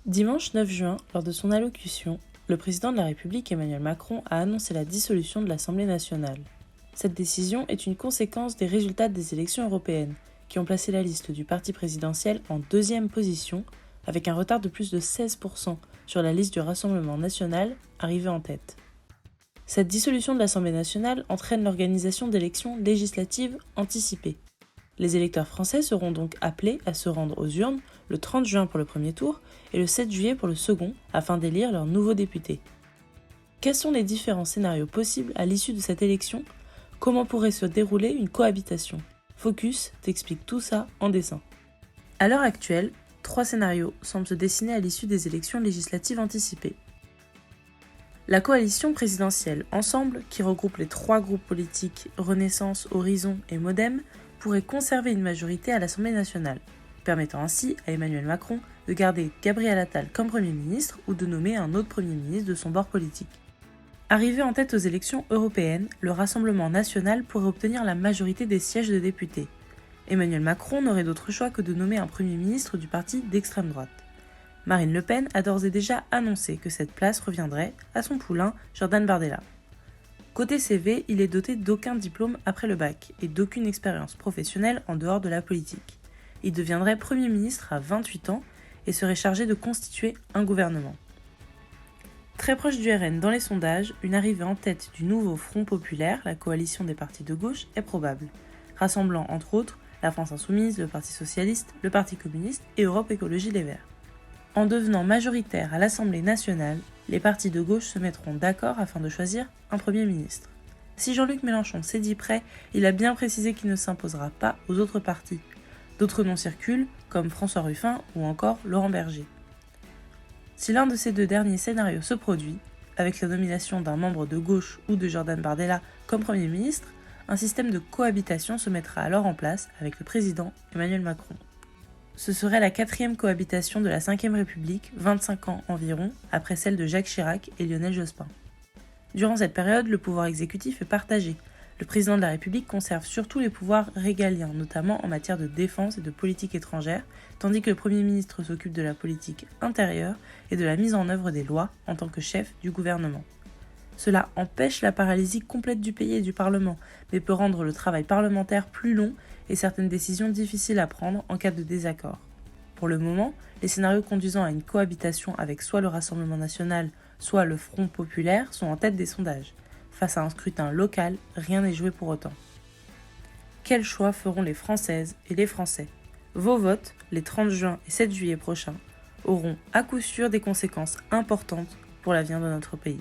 Dimanche 9 juin, lors de son allocution, le président de la République Emmanuel Macron a annoncé la dissolution de l'Assemblée nationale. Cette décision est une conséquence des résultats des élections européennes, qui ont placé la liste du parti présidentiel en deuxième position, avec un retard de plus de 16% sur la liste du Rassemblement national, arrivée en tête. Cette dissolution de l'Assemblée nationale entraîne l'organisation d'élections législatives anticipées. Les électeurs français seront donc appelés à se rendre aux urnes le 30 juin pour le premier tour et le 7 juillet pour le second, afin d'élire leurs nouveaux députés. Quels sont les différents scénarios possibles à l'issue de cette élection ? Comment pourrait se dérouler une cohabitation ? Focus t'explique tout ça en dessin. À l'heure actuelle, 3 scénarios semblent se dessiner à l'issue des élections législatives anticipées. La coalition présidentielle Ensemble, qui regroupe les 3 groupes politiques Renaissance, Horizon et Modem, pourrait conserver une majorité à l'Assemblée nationale, permettant ainsi à Emmanuel Macron de garder Gabriel Attal comme Premier ministre ou de nommer un autre Premier ministre de son bord politique. Arrivé en tête aux élections européennes, le Rassemblement national pourrait obtenir la majorité des sièges de députés. Emmanuel Macron n'aurait d'autre choix que de nommer un Premier ministre du parti d'extrême droite. Marine Le Pen a d'ores et déjà annoncé que cette place reviendrait à son poulain Jordan Bardella. Côté CV, il est doté d'aucun diplôme après le bac et d'aucune expérience professionnelle en dehors de la politique. Il deviendrait Premier ministre à 28 ans et serait chargé de constituer un gouvernement. Très proche du RN dans les sondages, une arrivée en tête du nouveau Front populaire, la coalition des partis de gauche, est probable, rassemblant entre autres la France Insoumise, le Parti Socialiste, le Parti Communiste et Europe Écologie Les Verts. En devenant majoritaire à l'Assemblée nationale, les partis de gauche se mettront d'accord afin de choisir un Premier ministre. Si Jean-Luc Mélenchon s'est dit prêt, il a bien précisé qu'il ne s'imposera pas aux autres partis. D'autres noms circulent, comme François Ruffin ou encore Laurent Berger. Si l'un de ces 2 derniers scénarios se produit, avec la nomination d'un membre de gauche ou de Jordan Bardella comme Premier ministre, un système de cohabitation se mettra alors en place avec le président Emmanuel Macron. Ce serait la 4e cohabitation de la 5e République, 25 ans environ, après celle de Jacques Chirac et Lionel Jospin. Durant cette période, le pouvoir exécutif est partagé. Le président de la République conserve surtout les pouvoirs régaliens, notamment en matière de défense et de politique étrangère, tandis que le Premier ministre s'occupe de la politique intérieure et de la mise en œuvre des lois en tant que chef du gouvernement. Cela empêche la paralysie complète du pays et du Parlement, mais peut rendre le travail parlementaire plus long et certaines décisions difficiles à prendre en cas de désaccord. Pour le moment, les scénarios conduisant à une cohabitation avec soit le Rassemblement national, soit le Front populaire sont en tête des sondages. Face à un scrutin local, rien n'est joué pour autant. Quels choix feront les Françaises et les Français ? Vos votes, les 30 juin et 7 juillet prochains, auront à coup sûr des conséquences importantes pour l'avenir de notre pays.